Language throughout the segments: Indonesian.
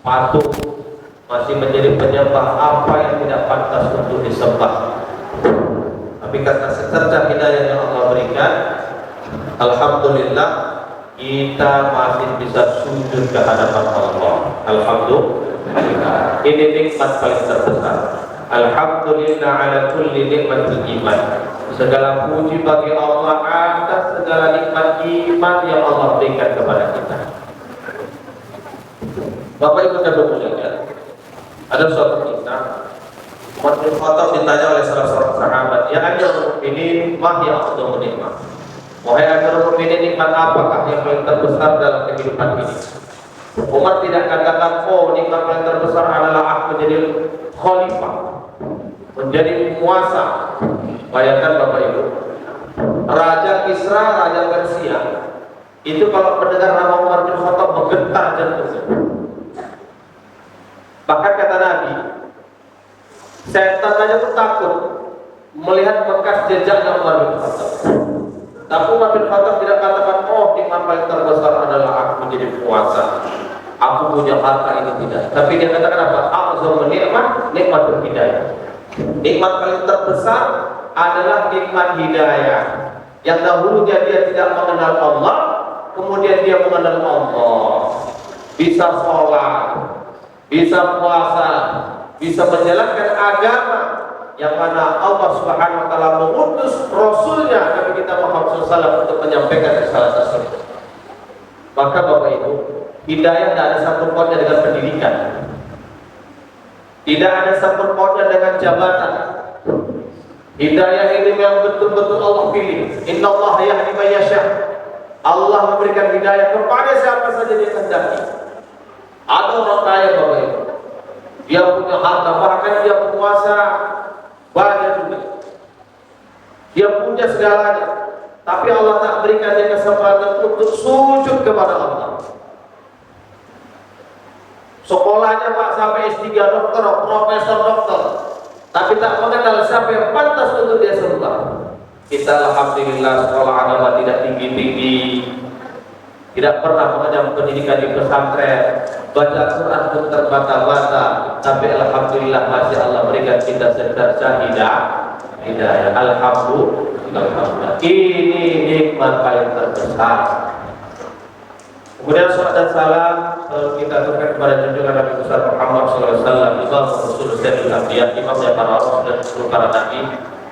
patuh, masih menjadi penyembah apa yang tidak pantas untuk disembah. Tapi karena secercah hidayah yang Allah berikan, alhamdulillah kita masih bisa sujud ke hadapan Allah. Alhamdulillah. Ini nikmat paling terbesar. Alhamdulillah ala kulli nikmatil iman. Segala puji bagi Allah atas segala nikmat iman yang Allah berikan kepada kita. Bapak Ibu dan Bapak, ada suatu kisah. Umar bin Khattab ditanya oleh salah seorang sahabat, "Ya amirul mukminin, ma hiya afdalun nikmah?" Wahai amirul mukminin, nikmat apakah yang paling terbesar dalam kehidupan ini? Umar tidak katakan, "Oh, nikmat paling terbesar adalah aku menjadi khalifah, menjadi penguasa." Bayangkan Bapak Ibu, Raja Kisra, Raja Persia, itu kalau mendengar nama Umar bin Khattab bergetar jantungnya. Bahkan kata Nabi, setan aja tuh takut melihat bekas jejaknya Umar bin Khattab. Tapi Umar bin Khattab tidak katakan, "Oh, nikmat paling terbesar adalah aku menjadi penguasa, aku punya harta," ini tidak. Tapi dia katakan apa? A'zamu nikmat, nikmat hidayah. Nikmat paling terbesar adalah nikmat hidayah. Yang dahulunya dia tidak mengenal Allah, kemudian dia mengenal Allah, bisa sholat, bisa puasa, bisa menjalankan agama yang mana Allah Subhanahu wa taala mengutus rasulnya Nabi kita Muhammad SAW untuk menyampaikan risalah tersebut. Maka Bapak Ibu, hidayah tidak ada sangkut pautnya dengan pendidikan, tidak ada sangkut pautnya dengan jabatan. Hidayah ini yang betul-betul Allah pilih. Innallaha yahdi man yasha. Allah memberikan hidayah kepada siapa saja dia kehendaki. Ada orang kaya Bapak Ibu, dia punya harta, bahkan dia penguasa banyak juga, dia punya segalanya, tapi Allah tak berikan dia kesempatan untuk sujud kepada Allah. Sekolahnya Pak sampai S3 dokter, profesor dokter, tapi tak mengenal siapa yang pantas untuk dia sembah. Kita alhamdulillah sekolah agama tidak tinggi-tinggi, tidak pernah mengenyam pendidikan di pesantren, baca Quran pun terbata-bata, tapi alhamdulillah masih Allah berikan kita secercah hidayah. Alhamdulillah. Ini nikmat paling terbesar. Kemudian salat dan salam kita aturkan kepada junjungan Nabi besar Muhammad SAW, Imam Rasul Sayyidul Anbiya, imamnya para rasul dan seluruh para nabi.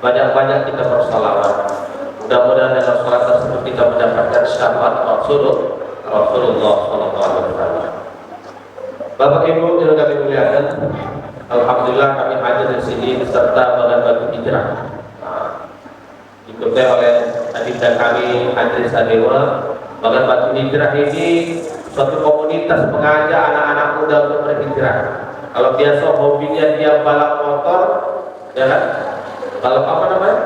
Banyak-banyak kita bersalawat. Mudah-mudahan dalam salat tersebut kita mendapatkan syafaat Rasulullah SAW. Bapak Ibu yang kami muliakan, alhamdulillah kami hadir di sini beserta Badan Batu Hijrah. Diikuti oleh adinda kami Andri Sadewa. Badan Batu Hijrah ini suatu komunitas mengajak anak-anak muda untuk berhijrah. Kalau biasa hobinya dia balap motor, ya kan? Balap apa namanya?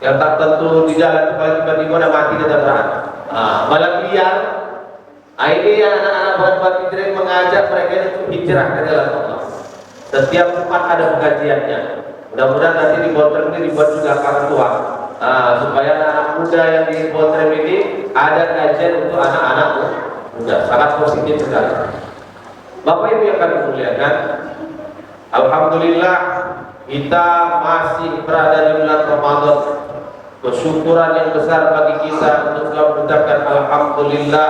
Yang tak tentu di jalan, tiba-tiba ada mati dan berat. Balap liar. Ini anak-anak Badan Batu Hijrah mengajak mereka untuk hijrah ke jalan Allah. Setiap Jumat ada pengajiannya. Mudah-mudahan nanti di Botrem ini dibuat juga kartu tua, supaya anak-anak muda yang di Botrem ini ada kajian untuk anak-anak muda. Sangat positif sekali. Bapak Ibu yang kami muliakan, alhamdulillah kita masih berada di bulan Ramadan. Kesyukuran yang besar bagi kita untuk mengucapkan alhamdulillah,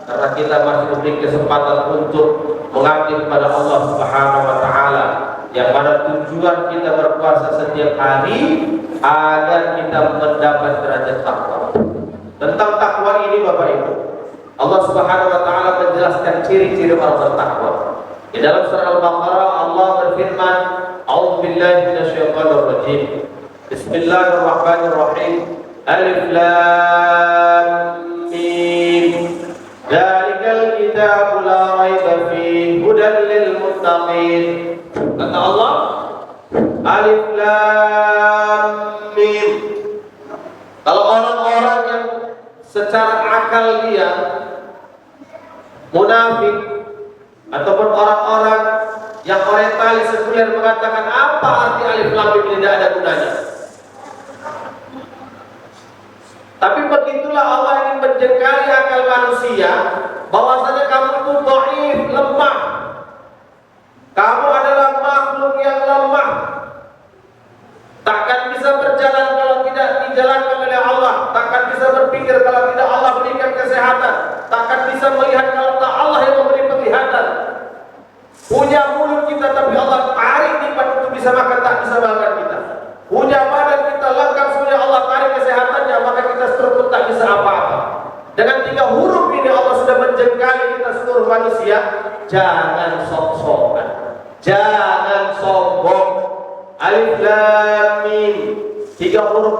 karena kita masih memiliki kesempatan untuk mengabdi kepada Allah Subhanahu wa taala, yang mana tujuan kita berpuasa setiap hari agar kita mendapat derajat takwa. Tentang takwa ini Bapak Ibu, Allah Subhanahu wa taala menjelaskan ciri-ciri orang bertakwa. Di dalam surah Al-Baqarah Allah berfirman, "A'udzu billahi minasyaitonir rajim. Bismillahirrahmanirrahim. Alif lam mim. Dzalikal kitabu la raiba fihi hudan lil muttaqin." Kata Allah, Alif lam mim. Kalau orang-orang yang secara akal dia munafik, ataupun orang-orang yang orientalis sekuler mengatakan apa arti alif lam mim, tidak ada gunanya. Tapi begitulah Allah ingin menjengkali akal manusia, bahwasanya kamu itu dhaif, lemah. manusia, jangan sok-sokan, jangan sombong. Alif Lam Mim, 3 huruf.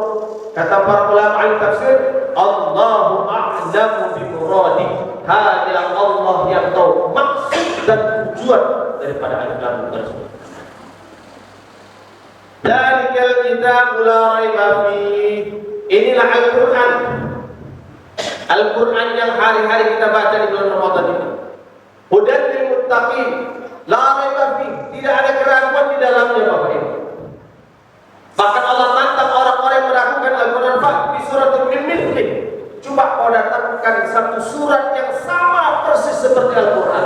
Kata para ulama al-tafsir, Allahu a'lamu bi muradi. Hanya Allah yang tahu maksud dan tujuan daripada Alif Lam Mim tersebut. Dzalikal kitabu la raiba fihi. Inilah Al-Qur'an. Al-Qur'an yang hari-hari kita baca di bulan Ramadan ini. Hudan lil muttaqin, la raiba fihi. Tidak ada keraguan di dalamnya, Bapak Ibu. Bahkan Allah tantang orang-orang yang melakukan Al-Quran di surat min mithli. Coba kau datangkan satu surat yang sama persis seperti Al-Quran.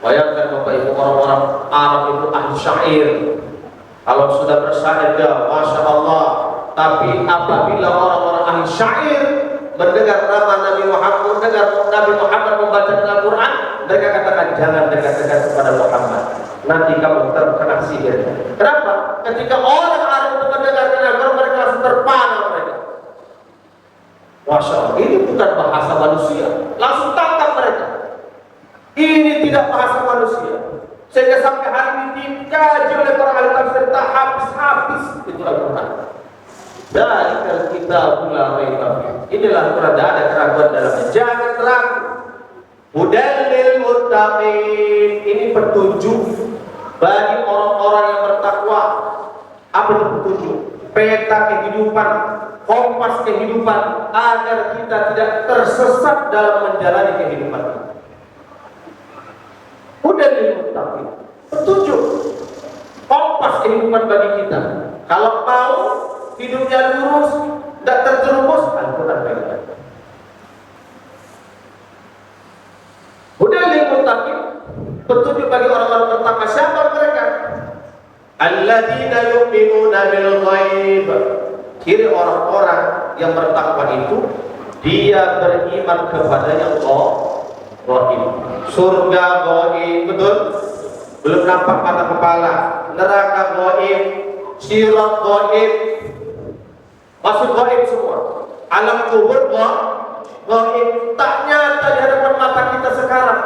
Bayangkan Bapak Ibu, orang-orang Arab itu ahli syair. Kalau sudah bersyair ya Masya Allah. Tapi apabila orang-orang ahli syair mendengar nama Nabi Muhammad, mendengar Nabi Muhammad membaca Al-Quran, mereka katakan jangan dekat-dekat kepada Muhammad, nanti kamu terkena sihir. Kenapa? Ketika orang Arab itu mendengar Al-Quran, mereka langsung terpana mereka. Masya Allah, ini bukan bahasa manusia. Langsung tangkap mereka. Ini tidak bahasa manusia. Sehingga sampai hari ini dikaji oleh para ahli tafsir tak habis-habis itu Al-Quran. Dzalikal kitabu la raiba fihi. Inilah Al-Quran, tidak ada keraguan dalamnya. Jangan ragu. Hudan lil muttaqin. Ini petunjuk bagi orang-orang yang bertakwa. Apa itu petunjuk? Peta kehidupan, kompas kehidupan, agar kita tidak tersesat dalam menjalani kehidupan ini. Hudan lil muttaqin. Petunjuk, kompas kehidupan bagi kita. Kalau mau hidupnya lurus, tidak terjerumus, Al-Quran baik-baik. Hudan lil muttaqin. Petunjuk bagi orang-orang bertakwa. Siapa mereka? Alladzina yu'minuna bil ghaib. Ciri orang-orang yang bertakwa itu dia beriman kepada yang ghaib. Surga ghaib, betul? Belum nampak mata kepala. Neraka ghaib, sirat ghaib, masuk ghaib semua. Alam kubur ghaib, tak nyata di hadapan mata kita sekarang.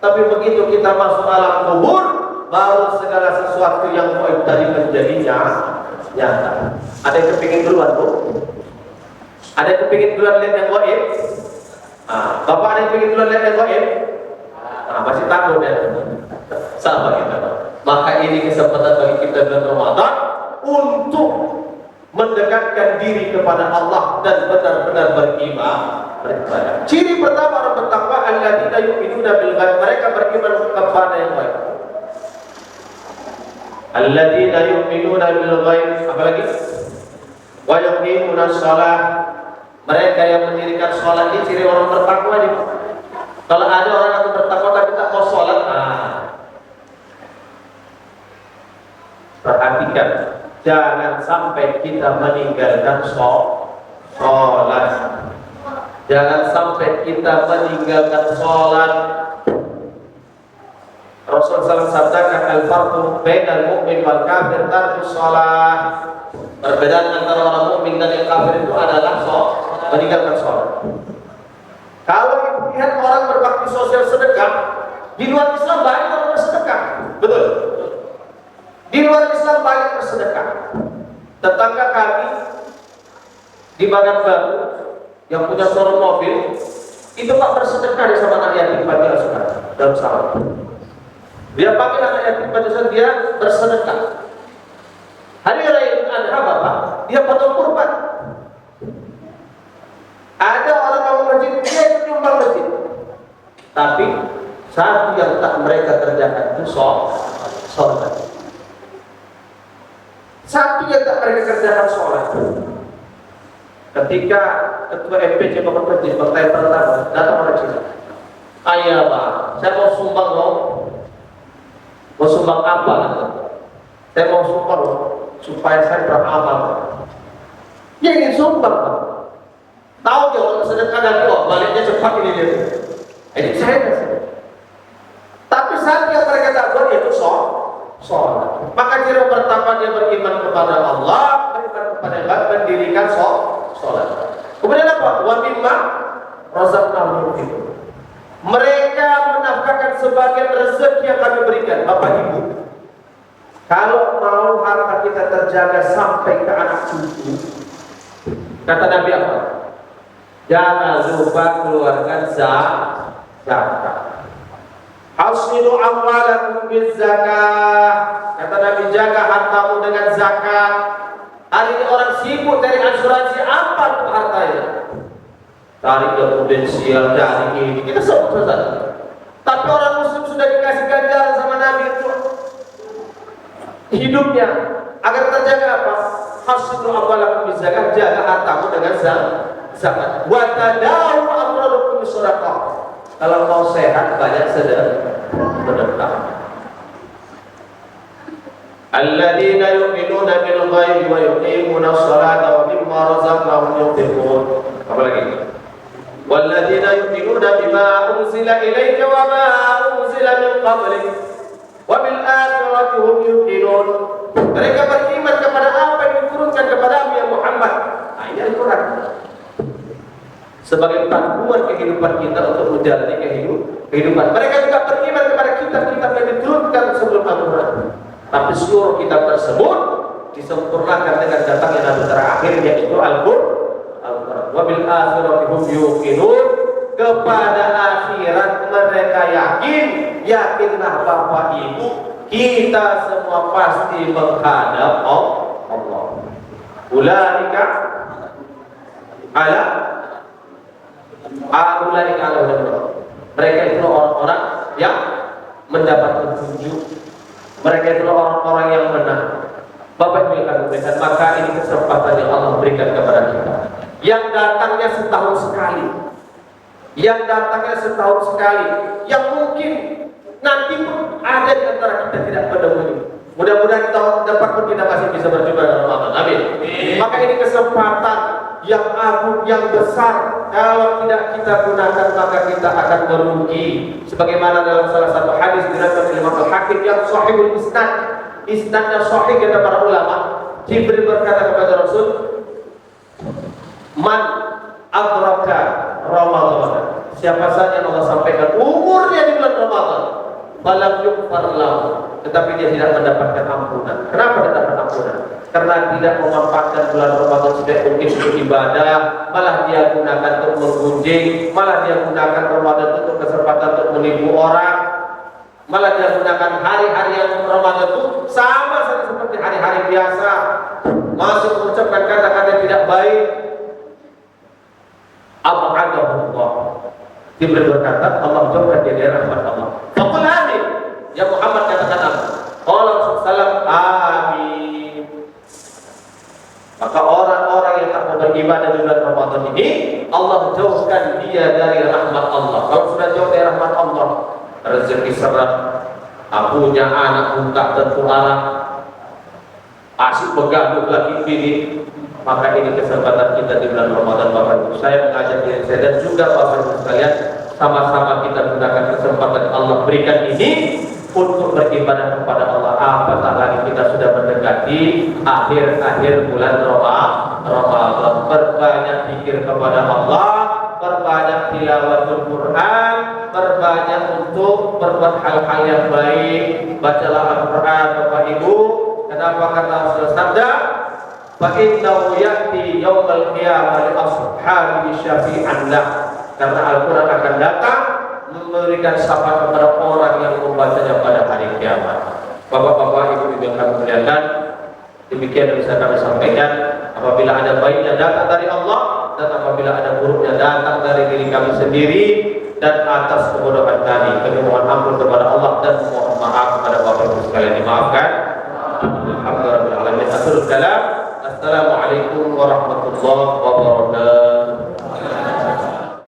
Tapi begitu kita masuk alam kubur, baru segala sesuatu yang gaib tadi menjadi nyata. Ada yang kepingin duluan, Bu? Ada yang kepingin duluan lihat yang gaib? Bapak ada yang kepingin duluan lihat yang gaib? Masih takut ya? Sama kita. Maka ini kesempatan bagi kita bulan Ramadan untuk mendekatkan diri kepada Allah dan benar-benar beriman. Ciri pertama orang bertakwa, alladzina yu'minuna bil ghaib. Mereka beriman kepada yang gaib. Alladzina yu'minuna bil ghaib. Apalagi? Wa yuqimuna shalah. Mereka yang mendirikan salat. Ini ciri orang bertakwa ini. Kalau ada orang yang bertakwa tapi tak mau salat, perhatikan, jangan sampai kita meninggalkan sholat. Jangan sampai kita meninggalkan sholat. Rasulullah SAW sabdakan al-farqu bainal mu'min wal kafir tarkus sholat. Perbedaan antara orang mukmin dan yang kafir itu adalah meninggalkan sholat. Kalau kita lihat orang berbakti sosial sedekah, di luar Islam banyak orang bersedekah, betul? Di luar Islam banyak bersedekah. Tetangga kami di Bagan Baru yang punya showroom mobil itu Pak bersedekah di sama anak yatim panti asuhan dalam sawah. Dia pakai anak yatim panti asuhan, dia bersedekah. Hari Raya Idul Adha Bapak, dia potong kurban. Ada orang bangun masjid, dia ikut nyumbang masjid. Tapi satu yang tak mereka kerjakan itu sholat. Satu yang tak mereka kerjakan sholat. Ketika ketua MPC Bapak Presiden bertanya pertama, datang orang Cina. Ayah Pak, saya mau sumbang loh. Mau sumbang apa? Saya mau sumbang loh, supaya saya beramal. Dia ingin sumbang Pak. Tahu dia orang sedekah dan baliknya cepat ini dia. Ini saya kasih. Tapi saat yang mereka tak buat itu sholat. Maka ciri pertama dia beriman kepada Allah, beriman kepada Allah, mendirikan sholat. Kemudian apa? Wa mimma razaqnahum yunfiqun. Mereka sebagian rezeki yang kami berikan. Bapak Ibu, kalau mau harta kita terjaga sampai ke anak cucu, kata Nabi apa? Jangan lupa keluarkan zakat. Hasilu amwalakum bizakah. Kata Nabi, jaga hartamu dengan zakat. Hari ini orang sibuk dari asuransi, apa tuh hartanya? Cari prudensial, cari ini, kita sebut saja. Tapi orang muslim sudah dikasih ganjaran sama Nabi itu hidupnya agar terjaga apa? Hasilu amwalakum bizakah, jaga hartamu dengan zakat. Wa tadawu amwalakum bisadaqah. Kalau mau sehat banyak sedekah. Alladzina yu'minuna bil ghaibi wa yuqimuna sholata wa mimma razaqnahum yunfiqun. Apa lagi? Walladzina yu'minuna bima unzila ilayka wa ma unzila min qablik wa bil akhirati hum yuqinun. Mereka beriman kepada apa yang diturunkan kepadamu ya Muhammad. Ayat Al-Qur'an. Sebagai panduan kehidupan kita untuk menjalani kehidupan. Mereka juga beriman kepada kitab-kitab yang diturunkan sebelum Al-Quran. Tapi seluruh kitab tersebut disempurnakan dengan datangnya Nabi terakhir, yaitu Al-Quran. Wa bil akhirati hum yuqinun. Kepada akhirat mereka yakinlah Bapak Ibu, kita semua pasti menghadap Allah. Ulaika ala mereka itu orang-orang yang mendapat petunjuk. Mereka itu orang-orang yang menang. Bapak Ibu akan memberikan, maka ini kesempatan yang Allah berikan kepada kita. Yang datangnya setahun sekali. Yang datangnya setahun sekali. Yang mungkin nanti pun ada di antara kita tidak menemui. Mudah-mudahan tahun depan pun kita masih bisa berjumpa dengan Ramadan. Amin. Maka ini kesempatan yang agung, yang besar. Kalau tidak kita gunakan maka kita akan merugi. Sebagaimana dalam salah satu hadis diriwayatkan oleh Imam Al-Hakim yang sahihul isnad, isnadnya sahih kata para ulama. Jibril berkata kepada Rasul, "Man adraka Ramadan." Siapa saja yang Allah sampaikan umurnya di bulan Ramadan, falam yughfar lahu, tetapi dia tidak mendapatkan ampunan. Kenapa tidak mendapatkan ampunan? Karena tidak memanfaatkan bulan Ramadan sudah mungkin untuk ibadah, malah dia gunakan untuk menggunjing, malah dia gunakan Ramadan untuk kesempatan untuk menipu orang, malah dia gunakan hari-hari yang Ramadan itu sama saja seperti hari-hari biasa, masih mengucapkan kata-kata tidak baik. Ab'adahullah. Jibril berkata, Allah jauhkan dia dari rahmat Allah. Faqul amin. Ya Muhammad katakan amin. Allah sallallahu amin. Maka orang-orang yang tak mau beribadah di bulan Ramadan ini, Allah jauhkan dia dari rahmat Allah. Kalau sudah jauh dari rahmat Allah, rezeki seret, punya anak pun tak tentu arah, asik begaduh lagi bini. Maka ini kesempatan kita di bulan Ramadan, Bapak Ibu. Saya mengajak diri saya dan juga Bapak Ibu sekalian, sama-sama kita gunakan kesempatan Allah berikan ini untuk beribadah kepada Allah. Apatah lagi kita sudah mendekati akhir-akhir bulan Ramadan. Berbanyak zikir kepada Allah, berbanyak tilawatul Quran, berbanyak untuk berbuat hal-hal yang baik. Bacalah Al-Quran, Bapak Ibu. Kenapa kata Rasulullah sabda? Fa innahu ya'ti yaumal qiyamah li ashabihi syafi'an lah. Karena Al-Quran akan datang memberikan syafaat kepada orang yang membacanya pada hari kiamat. Bapak-bapak, ibu-ibu yang kami muliakan, demikian yang bisa kami sampaikan. Apabila ada baiknya datang dari Allah, dan apabila ada buruknya datang dari diri kami sendiri, dan atas kebodohan kami mohon ampun kepada Allah dan mohon maaf kepada Bapak Ibu sekalian, dimaafkan. Alhamdulillah. Assalamualaikum warahmatullahi wabarakatuh.